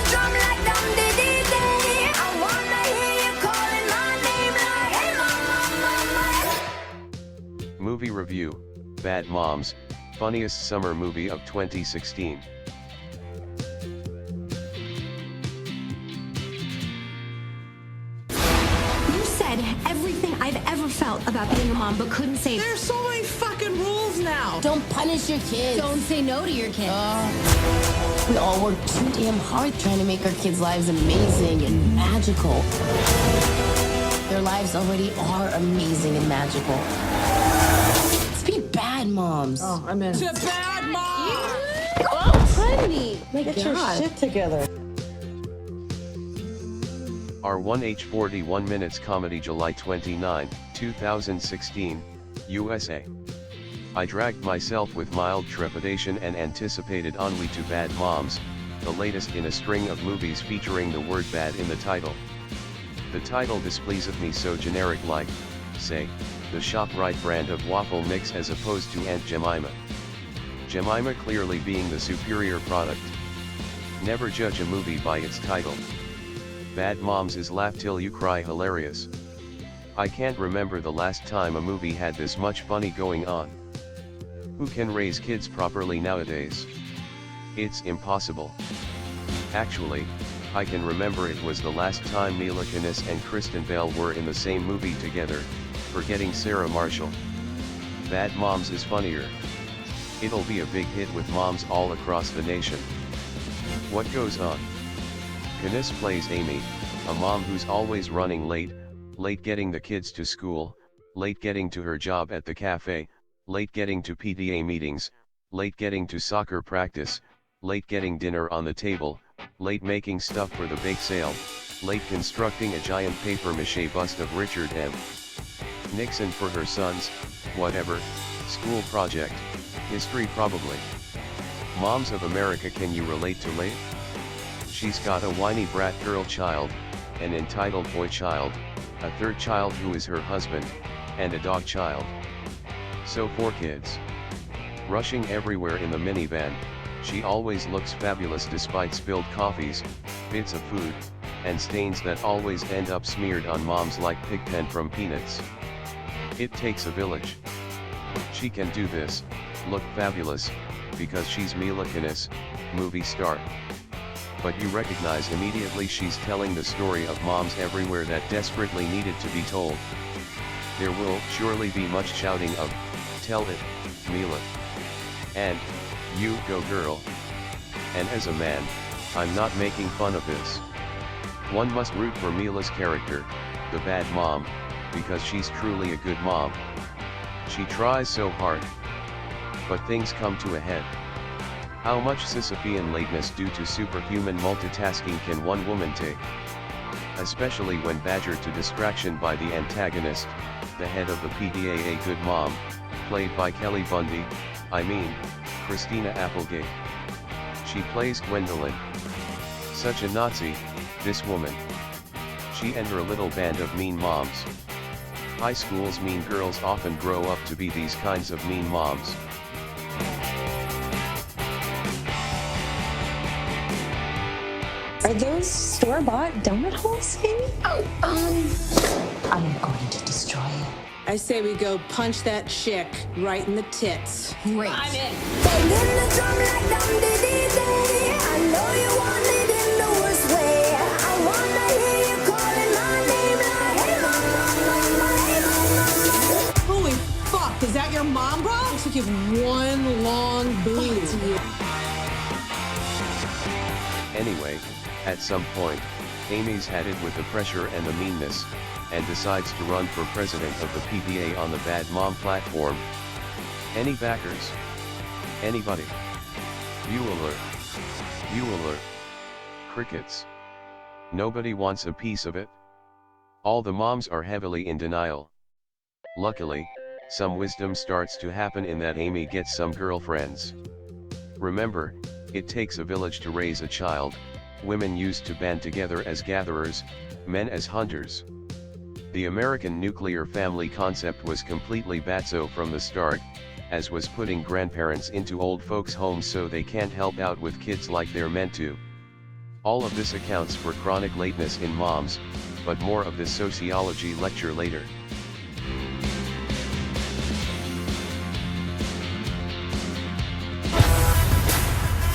drum like dum dee dee dee. I wanna hear you calling my name like, hey mama. Movie review, Bad Moms, funniest summer movie of 2016. You said everything I've ever felt about being a mom, but couldn't say. There's so many fucking rules now. Don't punish your kids. Don't say no to your kids. We all work too damn hard trying to make our kids' lives amazing and magical. Their lives already are amazing and magical. Let's be bad moms. Oh, I'm in. To bad mom. Oh, honey. Get your shit together. R1H 41 Minutes Comedy July 29, 2016, USA. I dragged myself with mild trepidation and anticipated only to Bad Moms, the latest in a string of movies featuring the word bad in the title. The title displeaseth me so generic like, say, the ShopRite brand of waffle mix as opposed to Aunt Jemima. Jemima clearly being the superior product. Never judge a movie by its title. Bad Moms is laugh till you cry hilarious. I can't remember the last time a movie had this much funny going on. Who can raise kids properly nowadays? It's impossible. Actually, I can remember it was the last time Mila Kunis and Kristen were in the same movie together, forgetting Sarah Marshall. Bad Moms is funnier. It'll be a big hit with moms all across the nation. What goes on? Kunis plays Amy, a mom who's always running late getting the kids to school, late getting to her job at the cafe, late getting to PTA meetings, late getting to soccer practice, late getting dinner on the table, late making stuff for the bake sale, late constructing a giant papier-mâché bust of Richard M. Nixon for her son's, whatever, school project, history probably. Moms of America, can you relate to late? She's got a whiny brat girl child, an entitled boy child, a third child who is her husband, and a dog child. So 4 kids. Rushing everywhere in the minivan, she always looks fabulous despite spilled coffees, bits of food, and stains that always end up smeared on moms like Pigpen from Peanuts. It takes a village. She can do this, look fabulous, because she's Mila Kunis, movie star. But you recognize immediately she's telling the story of moms everywhere that desperately needed to be told. There will surely be much shouting of, "Tell it, Mila," and, "You go girl." And as a man, I'm not making fun of this. One must root for Mila's character, the bad mom, because she's truly a good mom. She tries so hard. But things come to a head. How much Sisyphean lateness due to superhuman multitasking can one woman take? Especially when badgered to distraction by the antagonist, the head of the PDA, a good mom, played by Kelly Bundy, Christina Applegate. She plays Gwendolyn. Such a Nazi, this woman. She and her little band of mean moms. High school's mean girls often grow up to be these kinds of mean moms. Are those store-bought donut holes, Amy? I'm going to destroy you. I say we go punch that chick right in the tits. Great. I'm in. Bang in the drum like dum dee dee dee. I know you want it in the worst way. I wanna hear you calling my name like, hey mama, mama, hey mama. Holy fuck, is that your mom, bro? Looks like you have one long boob. Anyway, at some point, Amy's had it with the pressure and the meanness, and decides to run for president of the PBA on the Bad Mom platform. Any backers? Anybody? Bueller. Crickets. Nobody wants a piece of it. All the moms are heavily in denial. Luckily, some wisdom starts to happen in that Amy gets some girlfriends. Remember, it takes a village to raise a child. Women used to band together as gatherers, men as hunters. The American nuclear family concept was completely batso from the start, as was putting grandparents into old folks' homes so they can't help out with kids like they're meant to. All of this accounts for chronic lateness in moms, but more of this sociology lecture later.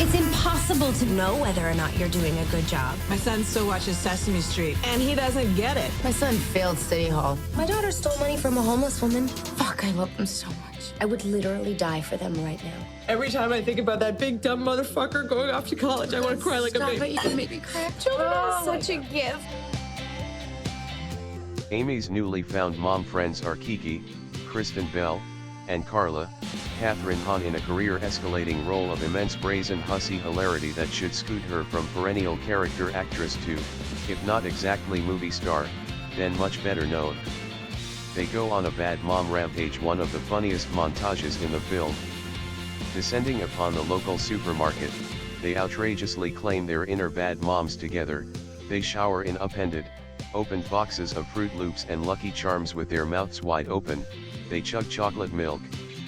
It's impossible to know whether or not you're doing a good job. My son still watches Sesame Street, and he doesn't get it. My son failed City Hall. My daughter stole money from a homeless woman. Fuck, I love them so much. I would literally die for them right now. Every time I think about that big dumb motherfucker going off to college, I want to cry like a Stop baby. it, you can make me cry. Children are such a gift. Amy's newly found mom friends are Kiki, Kristen Bell, and Carla. Kathryn Hahn in a career-escalating role of immense brazen hussy hilarity that should scoot her from perennial character actress to, if not exactly movie star, then much better known. They go on a bad mom rampage, one of the funniest montages in the film. Descending upon the local supermarket, they outrageously claim their inner bad moms together. They shower in upended, opened boxes of Fruit Loops and Lucky Charms with their mouths wide open. They chug chocolate milk.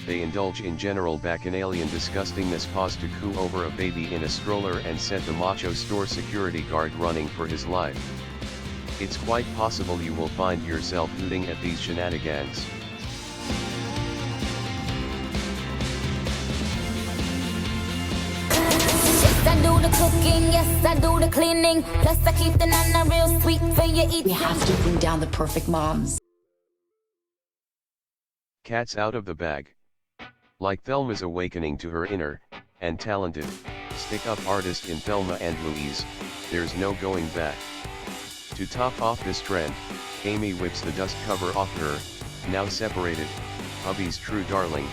They indulge in general bacchanalian disgustingness, pause to coo over a baby in a stroller and set the macho store security guard running for his life. It's quite possible you will find yourself hooting at these shenanigans. Yes, I do the cooking, yes, I do the cleaning. Plus, I keep the nana real sweet for you eating. We have to bring down the perfect moms. Cat's out of the bag. Like Thelma's awakening to her inner, and talented, stick-up artist in Thelma and Louise, there's no going back. To top off this trend, Amy whips the dust cover off her, now separated, hubby's true darling,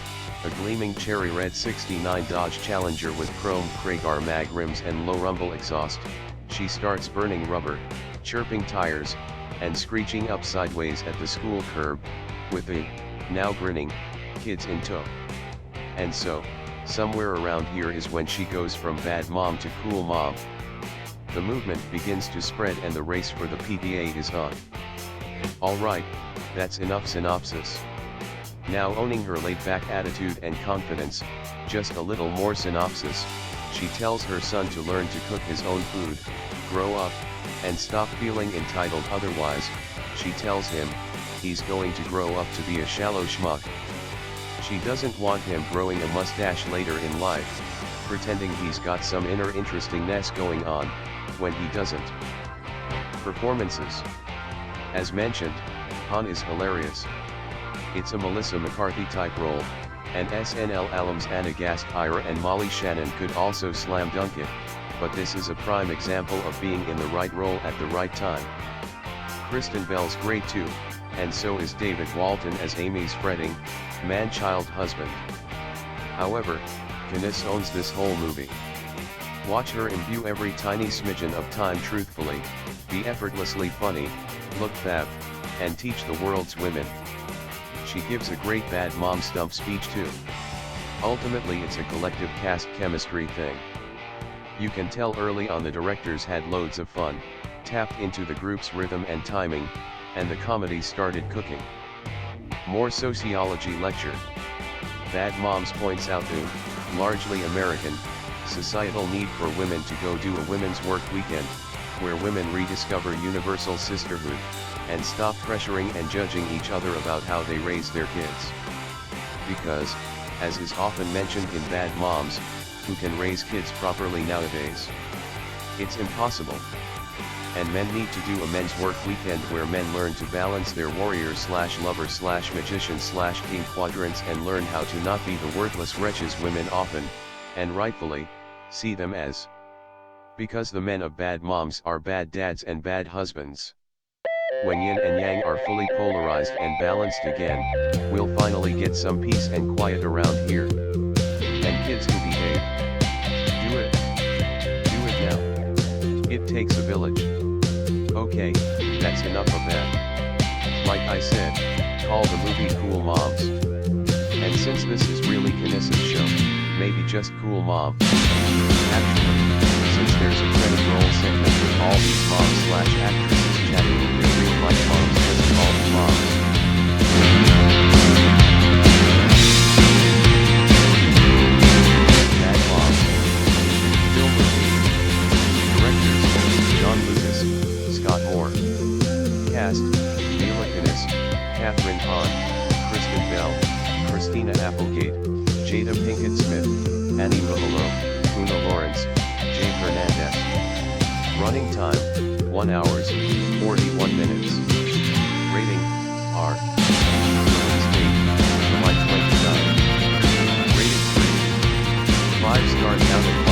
a gleaming cherry red 69 Dodge Challenger with chrome Kragar mag rims and low rumble exhaust. She starts burning rubber, chirping tires, and screeching up sideways at the school curb, with the, now grinning, kids in tow. And so, somewhere around here is when she goes from bad mom to cool mom. The movement begins to spread and the race for the PDA is on. Alright, that's enough synopsis. Now owning her laid-back attitude and confidence, just a little more synopsis. She tells her son to learn to cook his own food, grow up, and stop feeling entitled otherwise. She tells him, he's going to grow up to be a shallow schmuck. She doesn't want him growing a mustache later in life, pretending he's got some inner interestingness going on, when he doesn't. Performances. As mentioned, Hahn is hilarious. It's a Melissa McCarthy type role, and SNL alums Anna Gask, Ira and Molly Shannon could also slam dunk it, but this is a prime example of being in the right role at the right time. Kristen Bell's great too, and so is David Walton as Amy's fretting, man-child husband. However, Kunis owns this whole movie. Watch her imbue every tiny smidgen of time truthfully, be effortlessly funny, look fab, and teach the world's women. She gives a great bad mom stump speech too. Ultimately it's a collective cast chemistry thing. You can tell early on the directors had loads of fun, tapped into the group's rhythm and timing, and the comedy started cooking. More sociology lecture. Bad Moms points out the, largely American, societal need for women to go do a women's work weekend, where women rediscover universal sisterhood, and stop pressuring and judging each other about how they raise their kids. Because, as is often mentioned in Bad Moms, who can raise kids properly nowadays? It's impossible. And men need to do a men's work weekend where men learn to balance their warrior/lover/magician/king quadrants and learn how to not be the worthless wretches women often, and rightfully, see them as. Because the men of Bad Moms are bad dads and bad husbands. When yin and yang are fully polarized and balanced again, we'll finally get some peace and quiet around here. And kids who behave. Do it. Do it now. It takes a village. Okay, that's enough of that. Like I said, call the movie Cool Moms. And since this is really Kunis's show, maybe just Cool Mom. Actually, since there's a credit roll segment with all these moms/actresses chatting with their real-life moms, just call them moms. Bad Moms. Film review. Directors. Pinkett Smith, Annie Mumolo, Oona Laurence, Jade Hernandez. Running time, 1 hours, 41 minutes. Rating, R. Release date, July 29. Rated 3. 5 stars out of 5.